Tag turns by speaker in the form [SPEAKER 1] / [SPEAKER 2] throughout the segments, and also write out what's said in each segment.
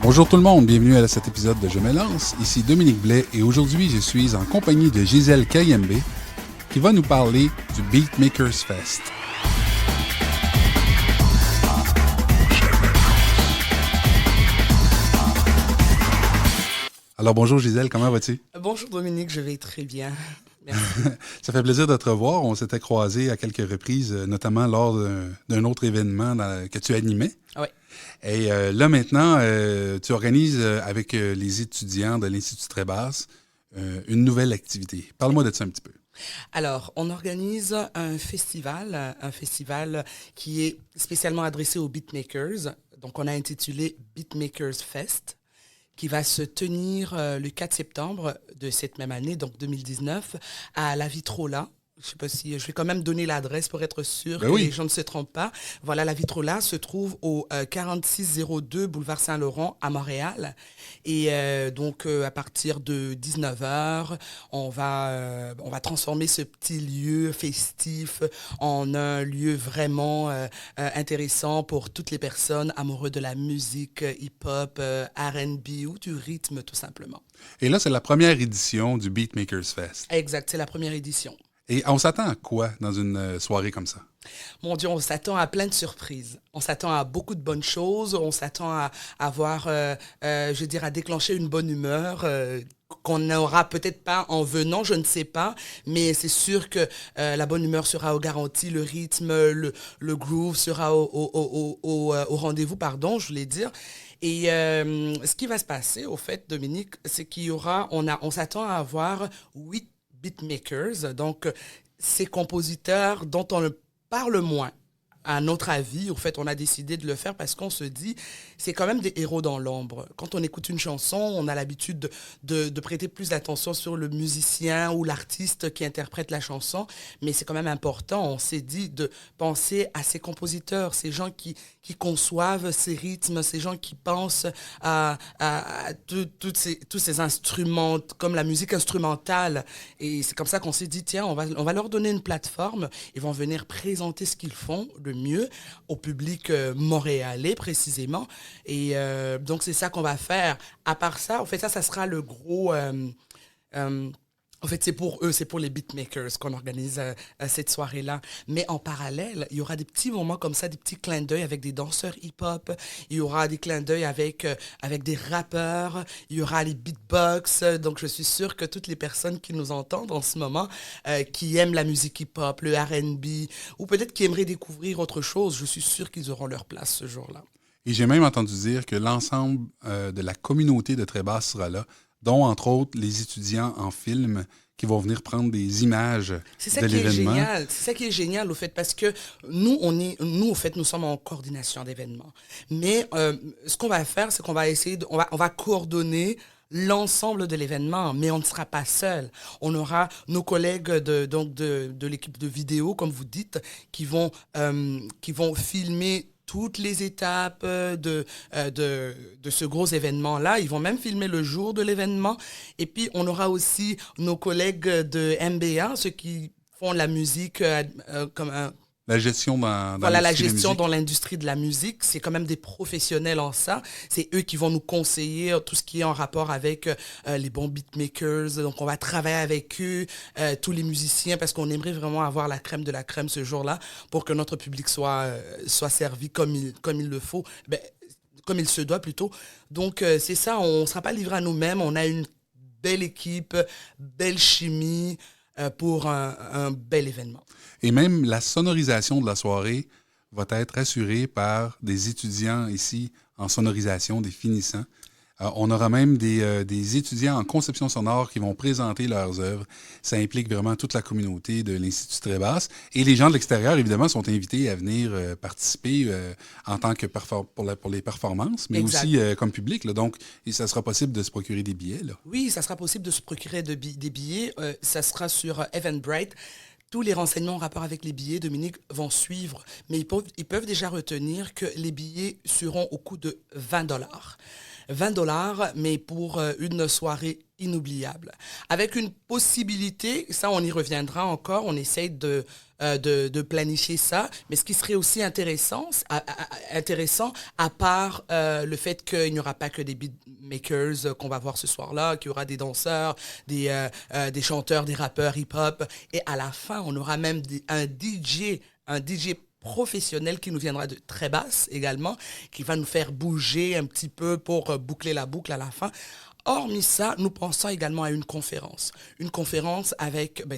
[SPEAKER 1] Bonjour tout le monde, bienvenue à cet épisode de Je me lance. Ici Dominique Blais et aujourd'hui je suis en compagnie de Gisèle Kayembe qui va nous parler du Beatmakers Fest. Alors bonjour Gisèle, comment vas-tu?
[SPEAKER 2] Bonjour Dominique, je vais très bien. Merci.
[SPEAKER 1] Ça fait plaisir de te revoir. On s'était croisés à quelques reprises, notamment lors d'un autre événement que tu animais.
[SPEAKER 2] Oui.
[SPEAKER 1] Et là maintenant, tu organises avec les étudiants de l'Institut Trébasse une nouvelle activité. Parle-moi de ça un petit peu.
[SPEAKER 2] Alors, on organise un festival qui est spécialement adressé aux beatmakers. Donc, on a intitulé Beatmakers Fest, qui va se tenir le 4 septembre de cette même année, donc 2019, à La Vitrola. Je sais pas si je vais quand même donner l'adresse pour être sûr que les gens ne se trompent pas. Voilà, La Vitrola se trouve au 4602 boulevard Saint-Laurent à Montréal. Et donc, à partir de 19h, on va transformer ce petit lieu festif en un lieu vraiment intéressant pour toutes les personnes amoureuses de la musique hip-hop, R&B ou du rythme, tout simplement.
[SPEAKER 1] Et là, c'est la première édition du Beatmakers Fest.
[SPEAKER 2] Exact, c'est la première édition.
[SPEAKER 1] Et on s'attend à quoi dans une soirée comme ça?
[SPEAKER 2] Mon Dieu, on s'attend à plein de surprises. On s'attend à beaucoup de bonnes choses. On s'attend à avoir, à déclencher une bonne humeur qu'on n'aura peut-être pas en venant, je ne sais pas. Mais c'est sûr que la bonne humeur sera au garanti. Le rythme, le groove sera au rendez-vous, pardon, je voulais dire. Et ce qui va se passer, au fait, Dominique, c'est qu'il y aura, on s'attend à avoir 8 beatmakers, donc ces compositeurs dont on parle moins. À notre avis, au fait, on a décidé de le faire parce qu'on se dit, c'est quand même des héros dans l'ombre. Quand on écoute une chanson, on a l'habitude de prêter plus d'attention sur le musicien ou l'artiste qui interprète la chanson, mais c'est quand même important, on s'est dit, de penser à ces compositeurs, ces gens qui conçoivent ces rythmes, ces gens qui pensent à tous ces instruments, comme la musique instrumentale. Et c'est comme ça qu'on s'est dit, tiens, on va leur donner une plateforme, ils vont venir présenter ce qu'ils font, le mieux au public montréalais précisément. Et donc, c'est ça qu'on va faire. À part ça, en fait, ça sera le gros... en fait, c'est pour eux, c'est pour les beatmakers qu'on organise cette soirée-là. Mais en parallèle, il y aura des petits moments comme ça, des petits clins d'œil avec des danseurs hip-hop. Il y aura des clins d'œil avec des rappeurs. Il y aura les beatbox. Donc, je suis sûre que toutes les personnes qui nous entendent en ce moment, qui aiment la musique hip-hop, le R&B, ou peut-être qui aimeraient découvrir autre chose, je suis sûre qu'ils auront leur place ce jour-là.
[SPEAKER 1] Et j'ai même entendu dire que l'ensemble de la communauté de Trébasse sera là, dont, entre autres, les étudiants en film qui vont venir prendre des images de l'événement.
[SPEAKER 2] C'est ça qui est génial, au fait, parce que nous, au fait, nous sommes en coordination d'événements. Mais ce qu'on va faire, c'est qu'on va essayer, on va coordonner l'ensemble de l'événement, mais on ne sera pas seul. On aura nos collègues de l'équipe de vidéo, comme vous dites, qui vont filmer toutes les étapes de ce gros événement-là. Ils vont même filmer le jour de l'événement. Et puis, on aura aussi nos collègues de MBA, ceux qui font la musique comme un...
[SPEAKER 1] La gestion dans
[SPEAKER 2] la gestion dans l'industrie de la musique, c'est quand même des professionnels en ça. C'est eux qui vont nous conseiller tout ce qui est en rapport avec les bons beatmakers. Donc, on va travailler avec eux, tous les musiciens, parce qu'on aimerait vraiment avoir la crème de la crème ce jour-là pour que notre public soit servi comme il le faut, comme il se doit plutôt. Donc, c'est ça, on ne sera pas livré à nous-mêmes. On a une belle équipe, belle chimie pour un bel événement.
[SPEAKER 1] Et même la sonorisation de la soirée va être assurée par des étudiants ici en sonorisation, des finissants. On aura même des étudiants en conception sonore qui vont présenter leurs œuvres. Ça implique vraiment toute la communauté de l'Institut Trébasse. Et les gens de l'extérieur, évidemment, sont invités à venir participer en tant que pour les performances, mais
[SPEAKER 2] exact.
[SPEAKER 1] aussi comme public. Là. Donc, ça sera possible de se procurer des billets. Là.
[SPEAKER 2] Oui, ça sera possible de se procurer des billets. Ça sera sur Eventbrite. Tous les renseignements en rapport avec les billets, Dominique, vont suivre. Mais ils peuvent déjà retenir que les billets seront au coût de $20. $20, mais pour une soirée inoubliable. Avec une possibilité, ça on y reviendra encore, on essaye de planifier ça, mais ce qui serait aussi intéressant, à part le fait qu'il n'y aura pas que des beatmakers qu'on va voir ce soir-là, qu'il y aura des danseurs, des chanteurs, des rappeurs hip-hop, et à la fin, on aura même un DJ professionnel qui nous viendra de très basse également, qui va nous faire bouger un petit peu pour boucler la boucle à la fin. Hormis ça, nous pensons également à une conférence. Une conférence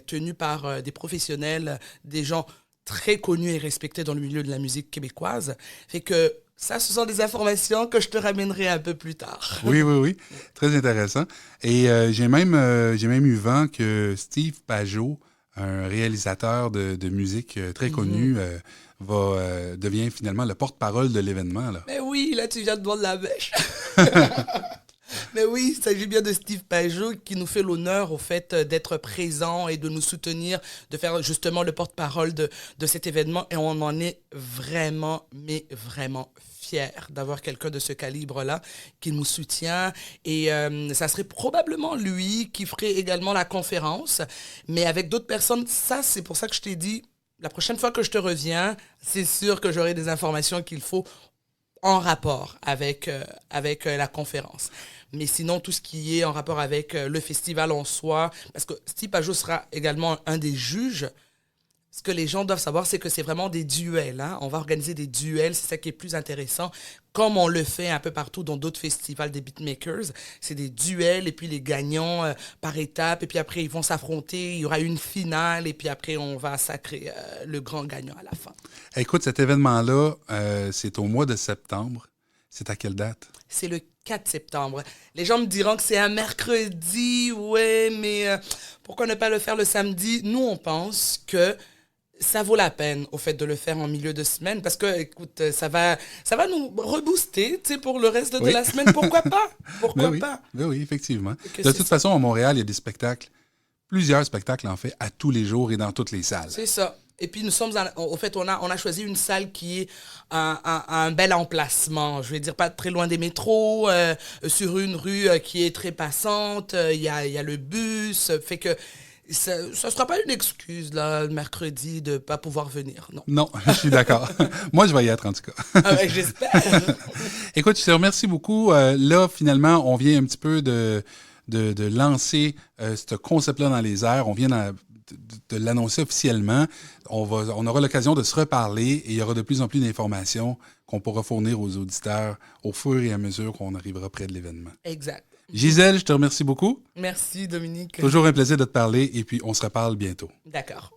[SPEAKER 2] tenue par des professionnels, des gens très connus et respectés dans le milieu de la musique québécoise. Fait que ça, ce sont des informations que je te ramènerai un peu plus tard.
[SPEAKER 1] Oui. Très intéressant. Et j'ai même eu vent que Steve Pajot, un réalisateur de musique très connu, devient finalement le porte-parole de l'événement. Là.
[SPEAKER 2] Mais oui, là, tu viens de boire de la bêche. Mais oui, il s'agit bien de Steve Pajot qui nous fait l'honneur au fait d'être présent et de nous soutenir, de faire justement le porte-parole de cet événement. Et on en est vraiment, mais vraiment fiers d'avoir quelqu'un de ce calibre-là qui nous soutient. Et ça serait probablement lui qui ferait également la conférence, mais avec d'autres personnes. Ça, c'est pour ça que je t'ai dit, la prochaine fois que je te reviens, c'est sûr que j'aurai des informations qu'il faut en rapport avec la conférence. Mais sinon, tout ce qui est en rapport avec le festival en soi, parce que Steve Pajot sera également un des juges, ce que les gens doivent savoir, c'est que c'est vraiment des duels. Hein? On va organiser des duels, c'est ça qui est plus intéressant. Comme on le fait un peu partout dans d'autres festivals des beatmakers, c'est des duels et puis les gagnants par étapes. Et puis après, ils vont s'affronter, il y aura une finale et puis après, on va sacrer le grand gagnant à la fin.
[SPEAKER 1] Écoute, cet événement-là, c'est au mois de septembre. C'est à quelle date?
[SPEAKER 2] C'est le 4 septembre. Les gens me diront que c'est un mercredi, ouais, mais pourquoi ne pas le faire le samedi? Nous, on pense que ça vaut la peine, au fait, de le faire en milieu de semaine, parce que, écoute, ça va nous rebooster, tu sais, pour le reste de la semaine. Pourquoi pas? Pourquoi pas?
[SPEAKER 1] Oui, effectivement. De toute façon, à Montréal, il y a des spectacles, plusieurs spectacles, en fait, à tous les jours et dans toutes les salles.
[SPEAKER 2] C'est ça. Et puis, nous sommes, au fait, on a choisi une salle qui est un bel emplacement. Je vais dire, pas très loin des métros, sur une rue qui est très passante. Il y a le bus. Fait que ça ne sera pas une excuse, là, le mercredi, de ne pas pouvoir venir. Non.
[SPEAKER 1] Non, je suis d'accord. Moi, je vais y être, en tout cas.
[SPEAKER 2] Ah ouais, j'espère.
[SPEAKER 1] Écoute, je te remercie beaucoup. Là, finalement, on vient un petit peu de lancer ce concept-là dans les airs. On vient de l'annoncer officiellement. On aura l'occasion de se reparler et il y aura de plus en plus d'informations qu'on pourra fournir aux auditeurs au fur et à mesure qu'on arrivera près de l'événement.
[SPEAKER 2] Exact.
[SPEAKER 1] Gisèle, je te remercie beaucoup.
[SPEAKER 2] Merci, Dominique.
[SPEAKER 1] Toujours un plaisir de te parler et puis on se reparle bientôt.
[SPEAKER 2] D'accord.